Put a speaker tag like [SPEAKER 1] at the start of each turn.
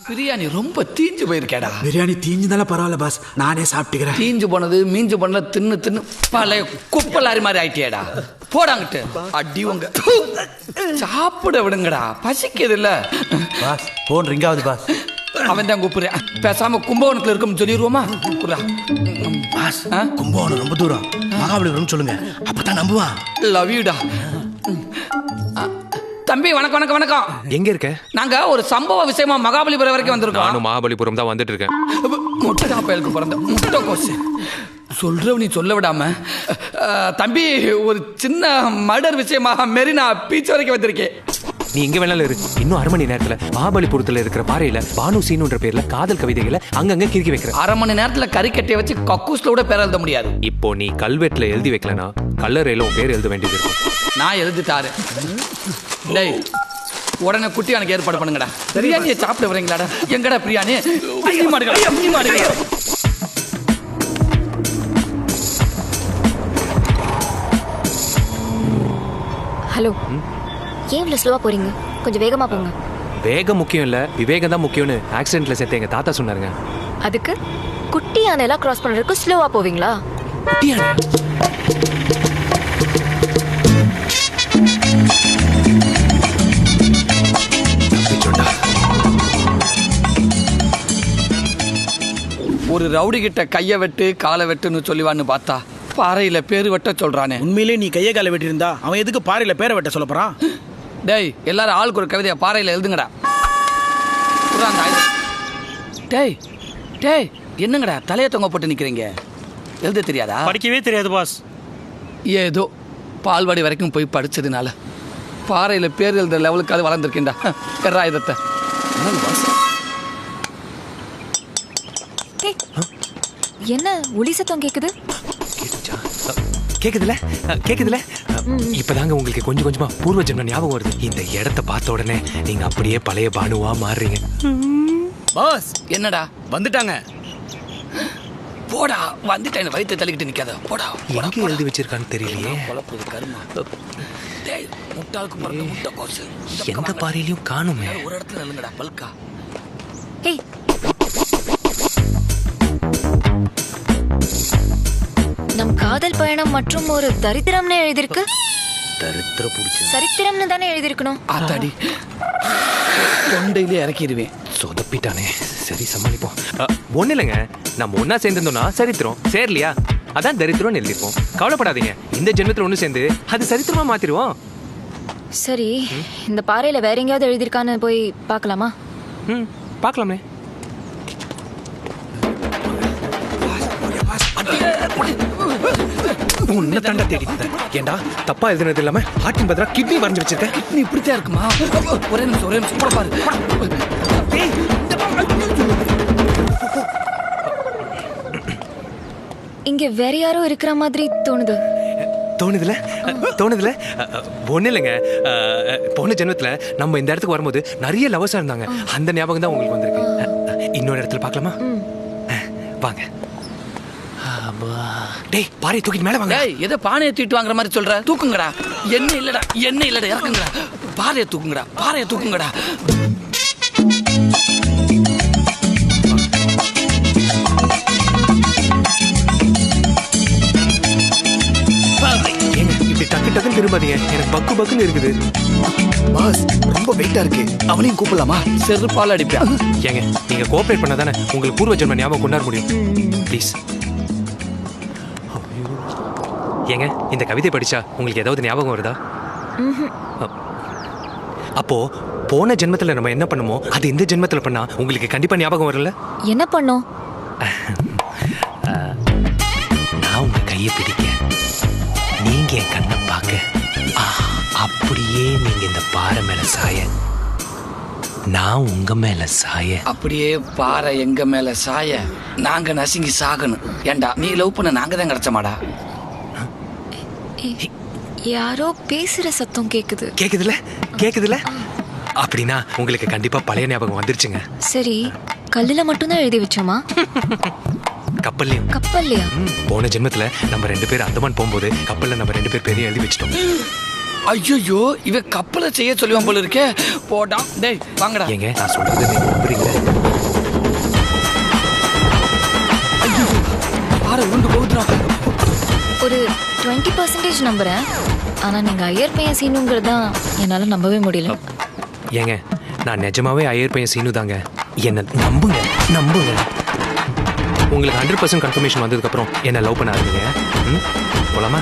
[SPEAKER 1] பிரியாணி ரொம்ப தீஞ்சு போயிருக்கேடா.
[SPEAKER 2] பிரியாணி தீஞ்சுதால பரவாயில்ல பாஸ், நானே சாப்பிட்டுக்கிறேன்.
[SPEAKER 1] தீஞ்சு போனது மீஞ்சு போனல தின்னு தின்னு பழைய குப்பலாரி மாதிரி ஆயிட்டியேடா. போடாங்கிட்டு அடி உங்க சாப்பிட விடுங்கடா, பசிக்குது இல்ல.
[SPEAKER 2] பாஸ் போன் ரிங் ஆகுது பாஸ்.
[SPEAKER 1] அவன் தான் கூப்பிடுறேன். பேசாம கும்பகோணத்துல இருக்கும் சொல்லிடுவோமா?
[SPEAKER 2] பாஸ் கும்பகோணம் ரொம்ப தூரம், மகாபலிபுரம் சொல்லுங்க, அப்பதான் நம்புவான்.
[SPEAKER 1] லவ் யூடா. தம்பி வணக்கம் வணக்கம் வணக்கம்.
[SPEAKER 3] எங்க இருக்க?
[SPEAKER 1] நாங்க ஒரு சம்பவ விஷயமா மகாபலிபுரம் வரைக்கும் வந்திருக்கோம்.
[SPEAKER 3] நானும் மகாபலிபுரம் தான் வந்துட்டு இருக்கேன்.
[SPEAKER 1] முட்டை பயலுக்கு பிறந்த முட்டை கோசு சொல்ற நீ சொல்ல விடாம. தம்பி ஒரு சின்ன மர்டர் விஷயமா மெரினா பீச் வரைக்கும் வந்திருக்கேன்.
[SPEAKER 3] நீ எங்க வேணாலும் இரு. இன்னும் 1/2 மணி நேரத்துல மகாபலிபுரத்துல இருக்கிற பாறையில பானு சீனுன்ற பேர்ல காதல் கவிதைகளை அங்கங்க கிறுக்கி வைக்கிறேன்.
[SPEAKER 1] 1/2 மணி நேரத்துல கறிக்கட்டையை வச்சு கக்கூஸ்ல கூட பேர் எழுத முடியாது.
[SPEAKER 3] இப்போ நீ கல்வெட்டுல எழுதி வைக்கலனா கல்லறையில உன் பேர் எழுத வேண்டியது இருக்கும்.
[SPEAKER 1] நான் எழுதிட்டாரு. டேய் உடனே குட்டி எனக்கு ஏற்பாடு பண்ணுங்கடா. பிரியாணியை சாப்பிட வரீங்களாடா? எங்கடா பிரியாணி?
[SPEAKER 4] ஹலோ, ஏன் இவ்வளோ ஸ்லோவாக போறீங்க? கொஞ்சம் வேகமாக போங்க.
[SPEAKER 3] வேகம் முக்கியம் இல்ல, விவேகம் தான் முக்கியம்னு ஆக்சிடென்ட்ல சேர்த்து எங்க தாத்தா சொன்னாருங்க.
[SPEAKER 4] அதுக்கு குட்டி யானையெல்லாம் கிராஸ் பண்ணுறதுக்கு ஸ்லோவாக போவீங்களா?
[SPEAKER 3] குட்டி யானை?
[SPEAKER 1] ஒரு ரவுடி கிட்ட கையை வெட்டு காலை வெட்டுன்னு சொல்லிவான்னு பார்த்தா பாறையில பேரு வெட்ட சொல்றானே.
[SPEAKER 2] உண்மையிலே நீ கையை காலை வெட்டியிருந்தா அவன் எதுக்கு பாறையில பேரை வெட்ட சொல்ல போறான்?
[SPEAKER 1] டேய் எல்லாரும் ஆளுக்கு ஒரு கவிதையை பாறையில எழுதுங்கடா. டேய் டேய் என்னங்கடா தலையை தொங்க போட்டு நிக்கிறீங்க? எழுத தெரியாதா?
[SPEAKER 5] படிக்கவே தெரியாது பாஸ்.
[SPEAKER 1] ஏதோ பால்வாடி வரைக்கும் போய் படிச்சதுனால பாறையில பேர் எழுதுற லெவலுக்கு அது வளர்ந்துருக்கேன்டா. பெறா இதத்தை
[SPEAKER 4] என்ன ஒலி சத்தம் கேக்குது?
[SPEAKER 3] கேக்குதுல கேக்குதுல? இப்பதாங்க உங்களுக்கு கொஞ்சம் கொஞ்சமா பூர்வ ஜென்ம ஞாபகம் வருது. இந்த இடத்த பார்த்த உடனே நீங்க அப்படியே பழைய பானுவா மாறுறீங்க.
[SPEAKER 1] பாஸ் என்னடா
[SPEAKER 2] வந்துட்டாங்க?
[SPEAKER 1] போடா வந்துட்டேன். வயிற்று தள்ளிக்கிட்டு நிக்காத. போடா.
[SPEAKER 3] எங்க எழுதி வச்சிருக்கான்னு தெரியலையே.
[SPEAKER 1] டேய் முட்டாளுக்கு பிறந்த முட்டை கோசு
[SPEAKER 3] எந்த பாறையிலயும் காணுமே.
[SPEAKER 1] ஒரு இடத்துல நில்லுங்கடா பல்கா.
[SPEAKER 4] ஏய் நம் காதல் பயணம் மற்றும் ஒரு தரித்திரம்னு எழுதிருக்கு.
[SPEAKER 2] தரித்திர புடிச்சு
[SPEAKER 4] சரித்திரம்னு தானே எழுதிருக்கணும்.
[SPEAKER 1] ஆத்தாடி தொண்டையிலே இறக்கிடுவேன்.
[SPEAKER 3] சொதப்பிட்டானே. சரி சமாளிப்போம். ஒண்ணு இல்லைங்க, நம்ம ஒன்னா சேர்ந்திருந்தோம்னா சரித்திரம், சேரலையா அதான் தரித்திரம்னு எழுதிப்போம். கவலைப்படாதீங்க, இந்த ஜென்மத்துல ஒண்ணு சேர்ந்து அது சரித்திரமா மாத்திருவோம்.
[SPEAKER 4] சரி, இந்த பாறையில வேற எங்கேயாவது எழுதிருக்கான்னு போய் பார்க்கலாமா?
[SPEAKER 3] பார்க்கலாமே. உன்னை தண்டை தேடி ஏண்டா தப்பா எழுதுனது இல்லாம ஹார்ட்டின் பதிலா கிட்னி வரைஞ்சு வச்சிருக்க.
[SPEAKER 1] கிட்னி இப்படித்தான் இருக்குமா? ஒரே நிமிஷம் போட பாரு.
[SPEAKER 4] இங்க வேற யாரோ இருக்கிற மாதிரி தோணுது.
[SPEAKER 3] தோணுதுல ஒண்ணு இல்லைங்க, போன ஜென்மத்துல நம்ம இந்த இடத்துக்கு வரும்போது நிறைய லவர்ஸா இருந்தாங்க. அந்த ஞாபகம் தான் உங்களுக்கு வந்திருக்கு. இன்னொரு இடத்துல பார்க்கலாமா? வாங்க. டேய் பாறை தூக்கிட்டு மேல வாங்க.
[SPEAKER 1] டேய் எதை பானையை தூக்கிட்டு வாங்குற மாதிரி சொல்ற? தூக்குங்கடா. என்ன இல்லடா இறக்குங்கடா. பாறையை தூக்குங்கடா.
[SPEAKER 3] இப்படி டக்கு டக்குன்னு திரும்பாதீங்க, எனக்கு பக்குன்னு இருக்குது.
[SPEAKER 2] பாஸ் ரொம்ப வெயிட்டா இருக்கு, அவனையும் கூப்பிடலாமா?
[SPEAKER 1] செருப்பால் அடிப்பேன்.
[SPEAKER 3] ஏங்க நீங்க கோஆபரேட் பண்ணாதானே உங்களுக்கு பூர்வ ஜென்ம ஞாபகம் கொண்டாட முடியும். ப்ளீஸ். ஏங்க இந்த கவிதை படிச்சா உங்களுக்கு ஏதாவது ஞாபகம் வருதா? அப்போ போன ஜென்மத்துல நம்ம என்ன பண்ணுமோ அது இந்த ஜென்மத்துல பண்ணா உங்களுக்கு கண்டிப்பா ஞாபகம் வரல?
[SPEAKER 4] என்ன பண்ணோம்?
[SPEAKER 3] நான் உங்க கையை பிடிக்க, நீங்க என் கண்ணை பார்க்க, அப்படியே நீங்க இந்த பாறை மேல சாய, நான் உங்க மேல சாய,
[SPEAKER 1] அப்படியே பாறை எங்க மேல சாய, நாங்க நசுங்கி சாகணும். ஏண்டா நீ லவ் பண்ண நாங்க தான் கிடைச்சமாடா.
[SPEAKER 4] யாரோ பேசுற சத்தம்
[SPEAKER 3] கேக்குதுல? அப்படின்னா உங்களுக்கு கண்டிப்பா பழைய ஞாபகம் வந்துருச்சுங்க.
[SPEAKER 4] சரி, கல்லுல மட்டும்தான் எழுதி வச்சோமா?
[SPEAKER 3] கப்பல்லையா? போன ஜென்மத்துல நம்ம 2 பேர் அந்தமான் போகும்போது கப்பல்ல நம்ம 2 பேர் பேரையும் எழுதி வச்சிட்டோம்.
[SPEAKER 1] ஐயோ இவ கப்பலை செய்ய சொல்லுவான் போல இருக்கே. போடா. டேய் வாங்கடா.
[SPEAKER 3] ஏங்க நான் சொல்றது நீங்க நம்புறீங்களா?
[SPEAKER 4] ஒரு 20% நம்புறேன். ஆனா நீங்க ஐயர் பையன் சீனுங்கிறது தான் என்னால நம்பவே முடியல.
[SPEAKER 3] ஏங்க நான் நிஜமாவே ஐயர் பையன் சீனு தாங்க. என்ன நம்புங்க நம்புங்க. உங்களுக்கு 100% கன்ஃபர்மேஷன் வந்ததுக்கப்புறம் என்ன லவ் பண்ண ஆரம்பிங்க. போலாமா?